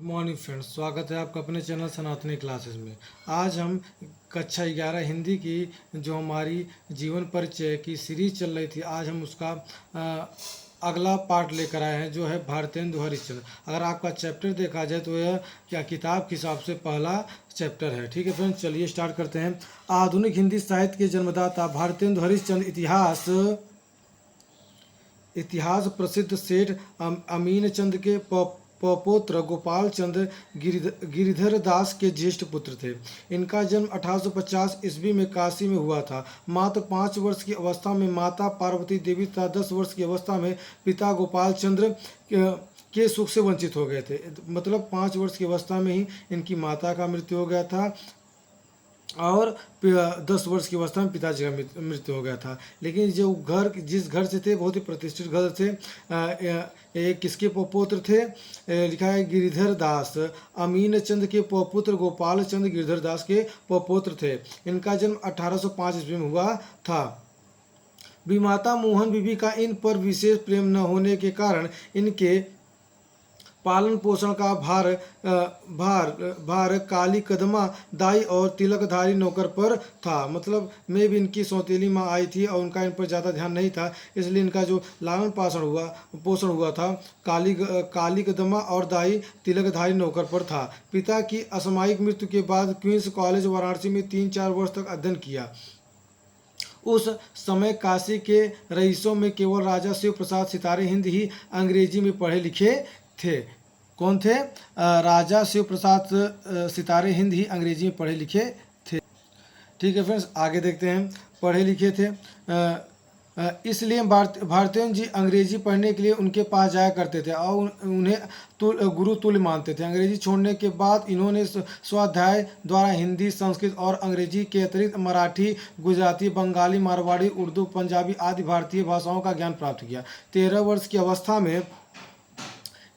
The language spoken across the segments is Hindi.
गुड मॉर्निंग फ्रेंड्स, स्वागत है आपका अपने चैनल सनातनी क्लासेस में। आज हम कक्षा 11 हिंदी की जो हमारी जीवन परिचय की सीरीज चल रही थी, आज हम उसका अगला पार्ट लेकर आए हैं, जो है भारतेंदु हरिश्चंद्र। अगर आपका चैप्टर देखा जाए तो यह क्या किताब के हिसाब से पहला चैप्टर है। ठीक है फ्रेंड्स, चलिए स्टार्ट करते हैं। आधुनिक हिंदी साहित्य के जन्मदाता भारतेंदु हरिश्चंद्र इतिहास प्रसिद्ध सेठ अमीन चंद के पौत्र गोपाल चंद गिरिधर दास के ज्येष्ठ पुत्र थे। इनका जन्म 1850 ईस्वी में काशी में हुआ था। मात्र 5 वर्ष की अवस्था में माता पार्वती देवी तथा 10 वर्ष की अवस्था में पिता गोपाल चंद्र के सुख से वंचित हो गए थे। मतलब 5 वर्ष की अवस्था में ही इनकी माता का मृत्यु हो गया था और 10 वर्ष की अवस्था में पिताजी का मृत्यु हो गया था। लेकिन जो घर जिस घर से थे बहुत ही प्रतिष्ठित घर से एक किसके पौपुत्र थे, लिखा है गिरिधर दास। अमीन चंद के पौपुत्र गोपाल चंद गिरिधर दास के पौपुत्र थे। इनका जन्म 1805 ईस्वी में हुआ था। विमाता मोहन बीबी का इन पर विशेष प्रेम न होने के कारण इनके पालन पोषण का भार काली कदमा दाई और तिलकधारी नौकर पर था। मतलब में भी इनकी सौतेली माँ आई थी और उनका इन पर ज़्यादा ध्यान नहीं था, इसलिए इनका जो लालन पोषण हुआ था काली कदमा और दाई तिलकधारी नौकर पर था। पिता की असामयिक मृत्यु के बाद क्वींस कॉलेज वाराणसी में 3-4 वर्ष तक अध्ययन किया। उस समय काशी के रईसों में केवल राजा शिव प्रसाद सितारे हिंद ही अंग्रेजी में पढ़े लिखे थे। कौन थे? राजा शिव प्रसाद सितारे हिंद ही अंग्रेजी में पढ़े लिखे थे। ठीक है फ्रेंड्स, आगे देखते हैं। पढ़े लिखे थे इसलिए भारतेंदु जी अंग्रेजी पढ़ने के लिए उनके पास जाया करते थे और उन्हें गुरु तुल्य मानते थे। अंग्रेजी छोड़ने के बाद इन्होंने स्वाध्याय द्वारा हिंदी, संस्कृत और अंग्रेजी के अतिरिक्त मराठी, गुजराती, बंगाली, मारवाड़ी, उर्दू, पंजाबी आदि भारतीय भाषाओं का ज्ञान प्राप्त किया। 13 वर्ष की अवस्था में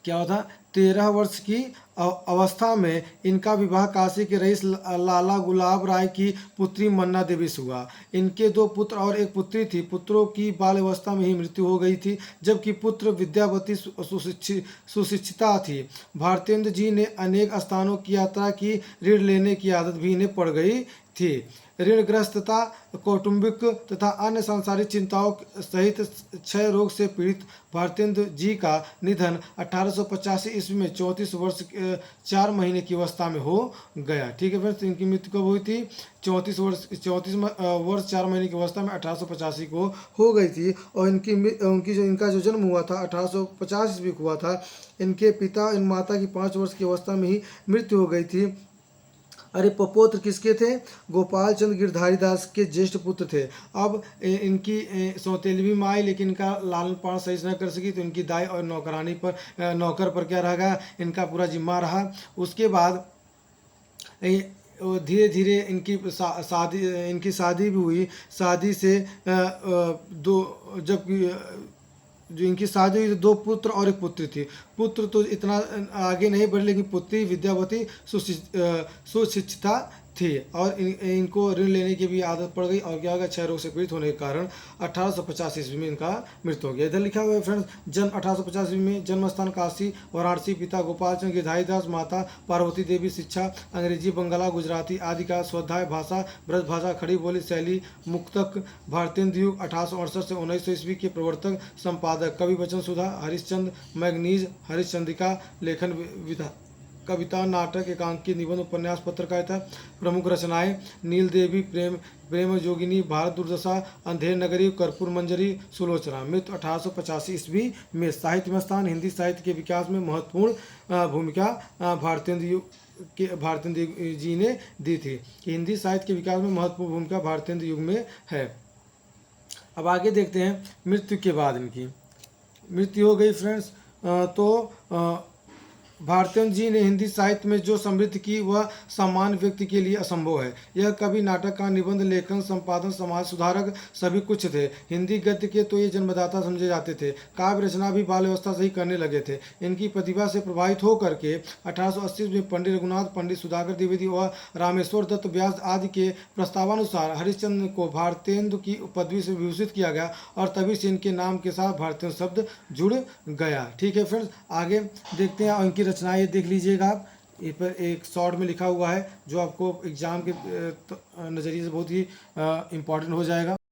क्या हुआ था? 13 वर्ष की अवस्था में इनका विवाह काशी के रईस लाला गुलाब राय की पुत्री मन्ना देवी से हुआ। इनके 2 पुत्र और 1 पुत्री थी। पुत्रों की बाल्यावस्था में ही मृत्यु हो गई थी, जबकि पुत्र विद्यावती सुशिक्षिता थी। भारतेंदु जी ने अनेक स्थानों की यात्रा की, ऋण लेने की आदत भी इन्हें पड़ गई थी। ऋणग्रस्तता, कौटुंबिक तथा अन्य सांसारिक चिंताओं सहित क्षय रोग से पीड़ित भारतेंदु जी का निधन 1885 ईस्वी में 34 वर्ष 4 महीने की अवस्था में हो गया। ठीक है फ्रेंड्स, इनकी मृत्यु कब हुई थी? 34 वर्ष 4 महीने की अवस्था में 1885 को हो गई थी। और इनका जो जन्म हुआ था 1850 ईस्वी को हुआ था। इनके पिता इन माता की 5 वर्ष की अवस्था में ही मृत्यु हो गई थी। अरे पौपुत्र किसके थे? गोपाल चंद गिरधारी दास के ज्येष्ठ पुत्र थे। अब इनकी सौतेलवी माँ आई, लेकिन इनका लालन पालन सही से न कर सकी, तो इनकी दाई और नौकर पर क्या रह गया? इनका पूरा जिम्मा रहा। उसके बाद धीरे धीरे इनकी शादी भी हुई। शादी से जो इनकी शादी हुई तो 2 पुत्र और 1 पुत्री थी। पुत्र तो इतना आगे नहीं बढ़े, लेकिन पुत्री विद्यावती सुशिक्षिता थी और इनको ऋण लेने की भी आदत पड़ गई और क्या होगा? क्षय रोग से पीड़ित होने के कारण 1850 ईस्वी में इनका मृत्यु हो गया। इधर लिखा हुआ है फ्रेंड्स, जन्म 1850 ईस्वी में, जन्म स्थान काशी वाराणसी, पिता गोपाल चंद गिरधारी दास, माता पार्वती देवी। शिक्षा अंग्रेजी, बंगला, गुजराती आदि का स्वाध्याय। भाषा ब्रज भाषा, खड़ी बोली शैली, मुक्तक। भारतेंदु युग 1868 से 1900 ईस्वी के प्रवर्तक, संपादक। कवि वचन सुधा, हरिश्चंद्र मैगनीज, हरिश्चंद्रिका, लेखन विधा, कविता, नाटक, एकांकी, निबंध, उपन्यास, पत्रकारिता। प्रमुख रचनाएं: नील देवी, प्रेम जोगिनी, भारत दुर्दशा, अंधेर नगरी, कर्पूर मंजरी, सुलोचना। मृत्यु 1885 ईस्वी में। साहित्य में स्थान: हिंदी साहित्य के विकास में महत्वपूर्ण भूमिका भारतेंदु जी ने दी थी। कि हिंदी साहित्य के विकास में महत्वपूर्ण भूमिका भारतेंदु युग में है। अब आगे देखते हैं। मृत्यु के बाद इनकी मृत्यु हो गई फ्रेंड्स, तो भारतेंदु जी ने हिंदी साहित्य में जो समृद्धि की वह सामान्य व्यक्ति के लिए असंभव है। यह कवि, नाटककार, निबंध लेखन, संपादन, समाज सुधारक सभी कुछ थे। हिंदी गद्य के तो ये जन्मदाता समझे जाते थे। काव्य रचना भी बाल्यावस्था से ही करने लगे थे। इनकी प्रतिभा से प्रभावित होकर के 1880 में पंडित रघुनाथ, पंडित सुधाकर द्विवेदी और रामेश्वर दत्त व्यास आदि के प्रस्तावानुसार हरिश्चंद्र को भारतेंदु की पदवी से विभूषित किया गया और तभी से इनके नाम के साथ भारतेंदु शब्द जुड़ गया। ठीक है फ्रेंड्स, आगे देखते हैं। इनकी रचनाएं ये देख लीजिएगा आप, ये पर एक शॉर्ट में लिखा हुआ है जो आपको एग्जाम के नज़रिए से बहुत ही इम्पोर्टेंट हो जाएगा।